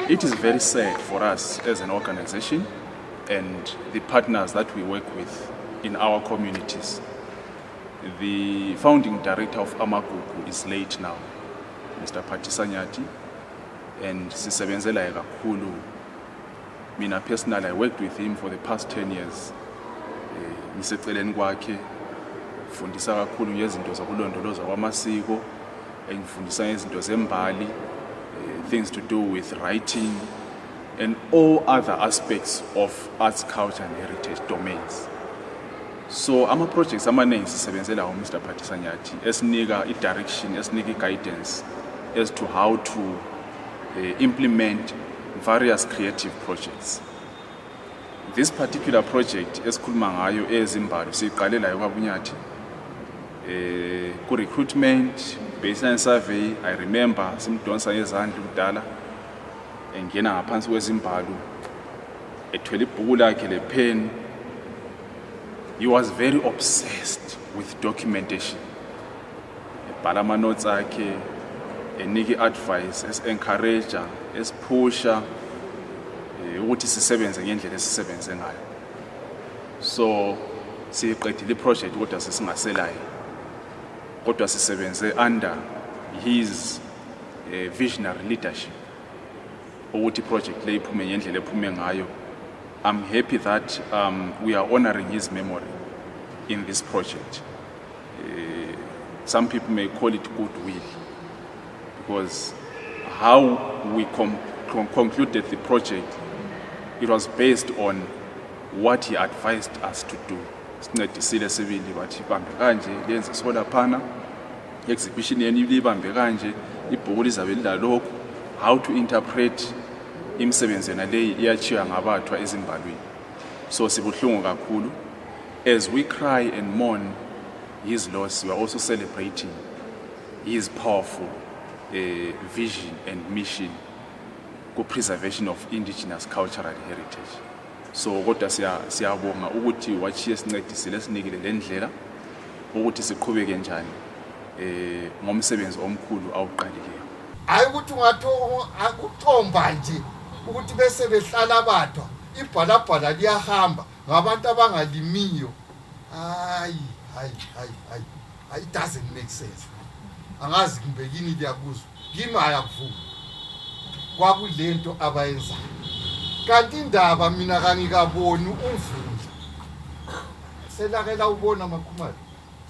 It is very sad for us as an organization and the partners that we work with in our communities. The founding director of Amagugu is late now, Mr. Pathisa Nyathi, and sisebenzela kakhulu. Mina personally, I worked with him for the past 10 years. Ngiseceleni kwakhe fundisa kakhulu ngezinto zokulondoloza kwamasiko, engifundisa ngezinto zembali, things to do with writing and all other aspects of arts, culture and heritage domains. So ama-projects amaningi sisebenzela Mr. Pathisa Nyathi esinika i-direction, esinika i-guidance as to how to implement various creative projects. This particular project esikhuluma ngayo ezimbali siqalela kwaBunyathi ku-recruitment, baseline survey. I remember simdonsa ngezandla kudala engena ngaphansi kwezimbali ethwele ibhuku lakhe le-pen. He was very obsessed with documentation. Ebhala ama-notes akhe, enike advice, encourager, pusher ukuthi sisebenze ngendlela esisebenze ngayo. So siqedile project kodwa sesingaselayo, kodwa sisebenze under his visionary leadership ukuthi project le iphume ngendlela ephume ngayo. I'm happy that we are honoring his memory in this project. Some people may call it goodwill, because how we concluded the project, it was based on what he advised us to do. Sincedisile sibili bathi ibambe kanje lenze sola phana, exhibition yeni ibambe kanje, ibhuku lizabe lilalokho, how to interpret imisebenzi yena le iyachiya ngabathwa ezimbalweni. So sibuhlungu kakhulu. As we cry and mourn his loss, we are also celebrating his powerful vision and mission ku preservation of indigenous cultural heritage. So kodwa siyabonga ukuthi wachiye sincedisile sinikile lendlela ukuthi siqhubeke njani ngomsebenzi omkhulu awuqalileyo. Hayi ukuthi ungatho akuthomba nje ukuthi bese behlala abathwa ibhalabhala liyahamba ngabantu abangalimiyo. Hayi it doesn't make sense. Angazi kumbekini liyakuzwa kimi ayakuvuma kwakulento abayenza. Kanti indaba mina kangikaboni umvundla selakela ubona makhumalo.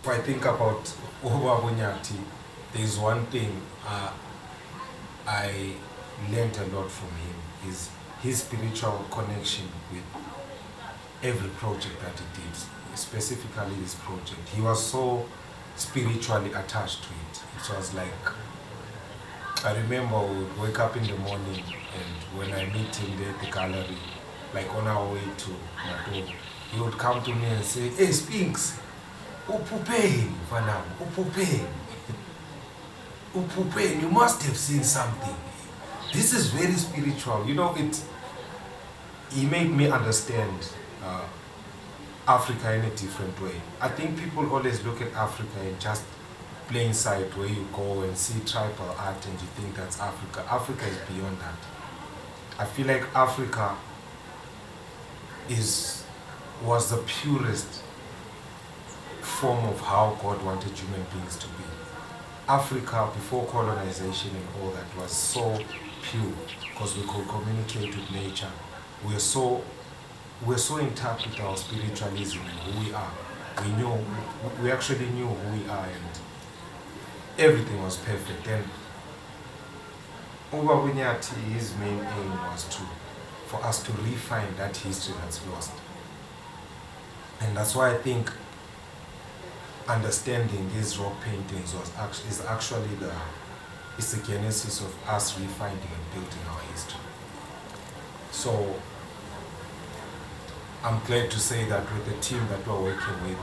If I think about Nyathi, there is one thing I learned a lot from him, is his spiritual connection with every project that he did, specifically this project. He was so spiritually attached to it. It was like, I remember we would wake up in the morning, and when I meet him there at the gallery, like on our way to Matobo, he would come to me and say, "Hey Spinks, upupeni, Fanam, upupeni. Upupeni, you must have seen something. This is very spiritual." You know, he made me understand Africa in a different way. I think people always look at Africa in just plain sight, where you go and see tribal art and you think that's Africa. Africa is beyond that. I feel like Africa was the purest form of how God wanted human beings to be. Africa, before colonization and all that, was so pure because we could communicate with nature. We're so in touch with our spiritualism and who we are. We actually knew who we are, and everything was perfect. And Nyathi, his main aim was for us to refine that history that's lost. And that's why I think understanding these rock paintings is actually the genesis of us refining and building our history. So I'm glad to say that with the team that we're working with,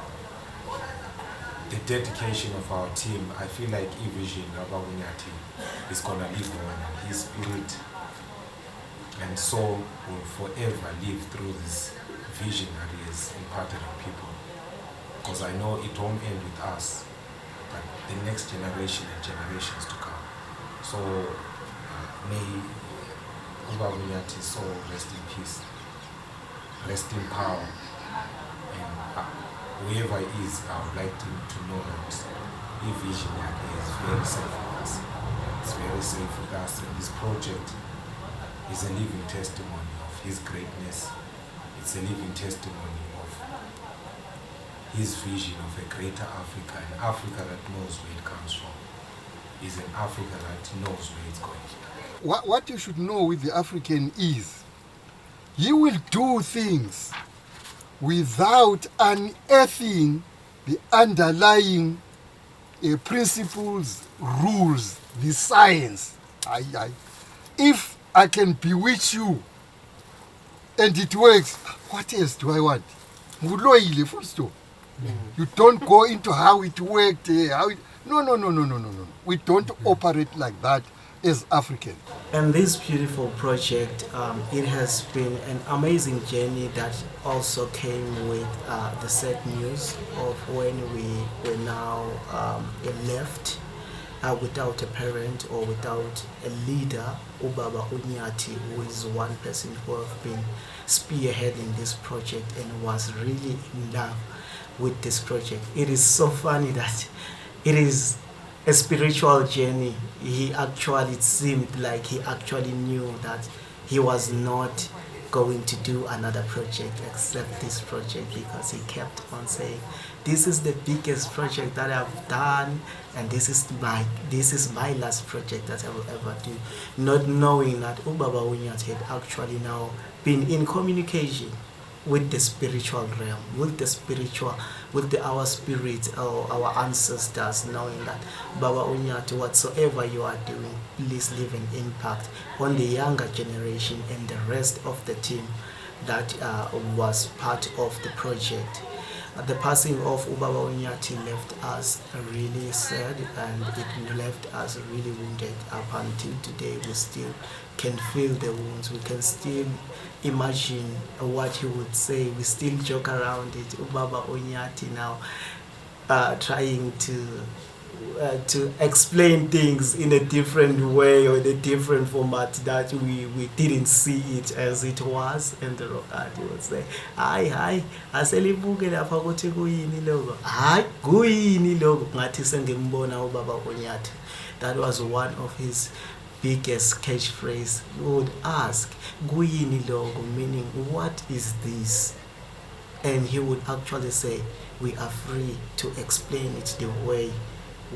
the dedication of our team, I feel like e-vision Nyathi is going to live on. His spirit and soul will forever live through this vision that he has imparted on people. Because I know it won't end with us, but the next generation and generations to come. So may Ubaba Nyathi soul rest in peace, rest in power, and whoever he is, I would like to know that his vision is very safe with us. It's very safe with us, and this project is a living testimony of his greatness. It's a living testimony of his vision of a greater Africa, an Africa that knows where it comes from. Is an Africa that knows where it's going. What you should know with the African is he will do things without unearthing the underlying principles, rules, the science. If I can bewitch you and it works, what else do I want? Full stop. You don't go into how it worked. No. We don't operate like that as African. And this beautiful project, it has been an amazing journey that also came with the sad news of when we were now left without a parent or without a leader, Ubaba Nyathi, who is one person who have been spearheading this project and was really in love with this project. It is so funny that it is a spiritual journey. He actually, it seemed like he actually knew that he was not going to do another project except this project, because he kept on saying, this is the biggest project that I've done, and this is my last project that I will ever do, not knowing that Ubaba Nyathi had actually now been in communication with the spiritual realm, with our spirit, our ancestors, knowing that Baba Nyathi, whatsoever you are doing, please leave an impact on the younger generation and the rest of the team that was part of the project. The passing of Ubaba Nyathi left us really sad, and it left us really wounded. Up until today, we still can feel the wounds. We can still imagine what he would say. We still joke around it. Ubaba Nyathi now trying to explain things in a different way or in a different format that we didn't see it as it was. And the rock art would say, hi, aselibuke lapha ukuthi kuyini lokho. Hayi, kuyini lokho. Ngathi sengimbona Ubaba Nyathi. That was one of his biggest catchphrase. He would ask, kuyini lokho, meaning what is this? And he would actually say, we are free to explain it the way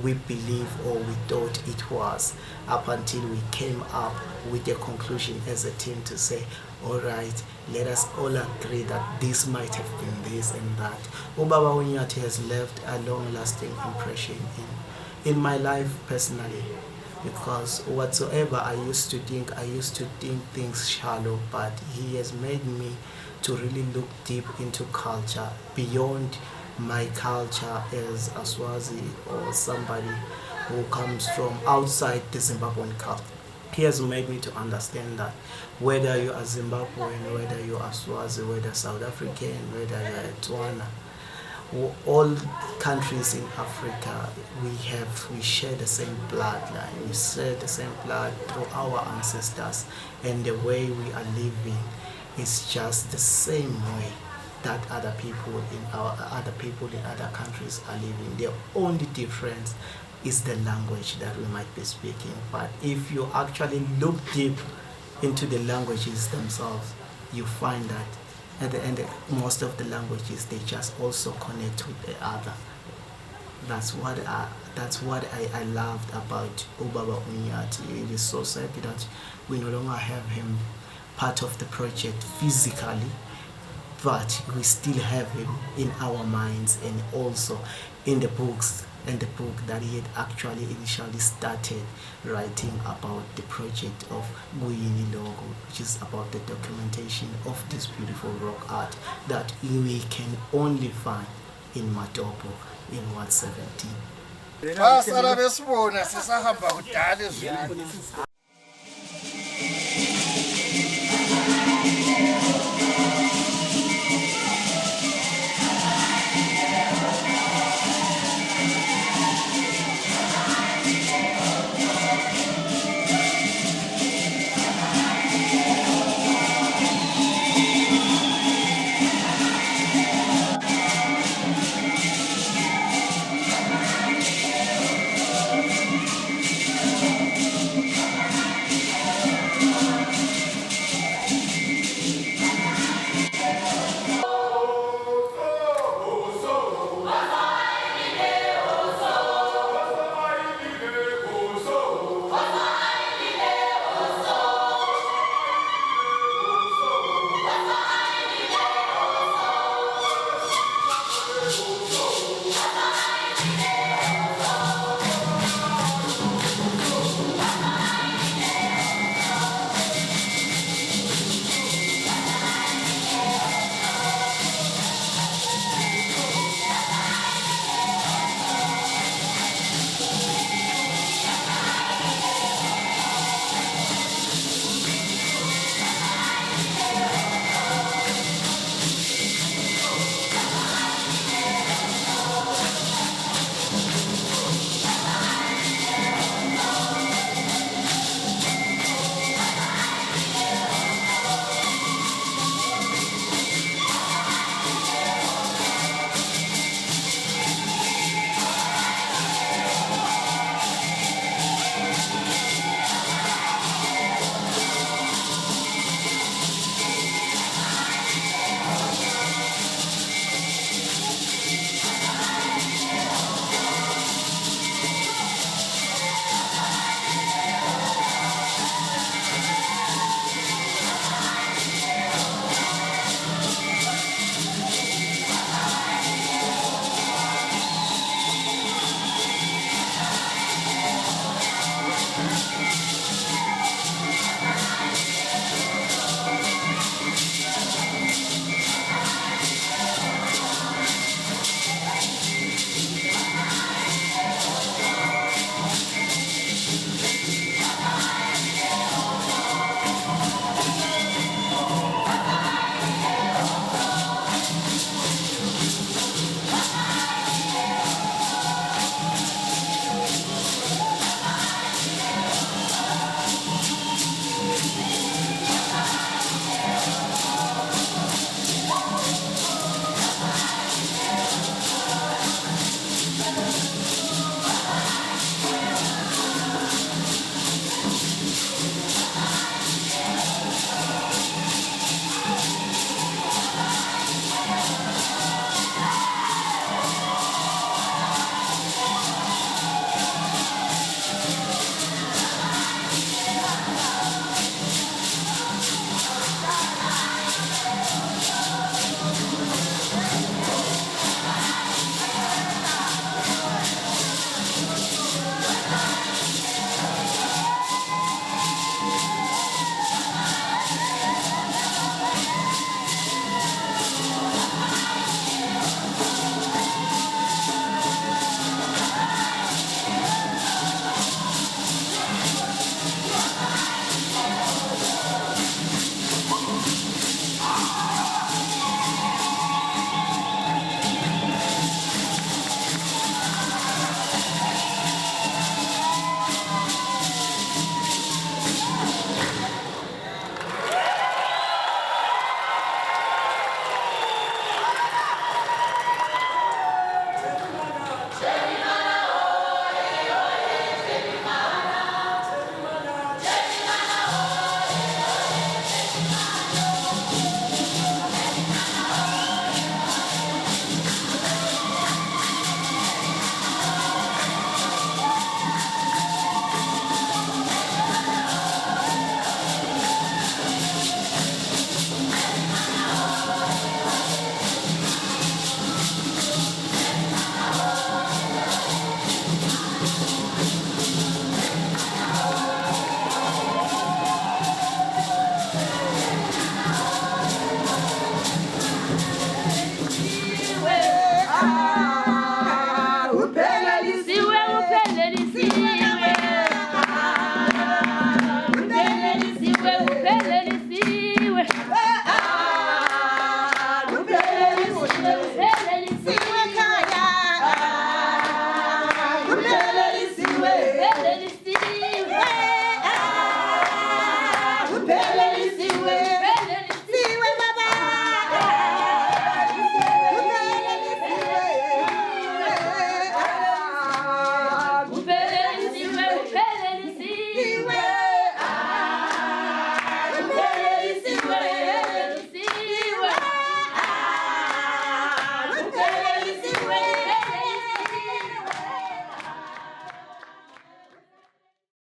we believe or we thought it was, up until we came up with a conclusion as a team to say, all right, let us all agree that this might have been this and that. Ubaba Nyathi has left a long-lasting impression in my life personally, because whatsoever I used to think things shallow, but he has made me to really look deep into culture beyond my culture as a Swazi or somebody who comes from outside the Zimbabwean culture. He has made me to understand that whether you are Zimbabwean, whether you are Swazi, whether South African, whether you are Tswana, all countries in Africa, we share the same bloodline. We share the same blood through our ancestors, and the way we are living is just the same way that other people in other countries are living. The only difference is the language that we might be speaking. But if you actually look deep into the languages themselves, you find that at the end, most of the languages, they just also connect with the other. That's what I loved about Ubaba Nyathi. It is so sad that we no longer have him part of the project physically, but we still have him in our minds and also in the books, and the book that he had actually initially started writing about the project of Guyini Logo, which is about the documentation of this beautiful rock art that we can only find in Matobo in 117.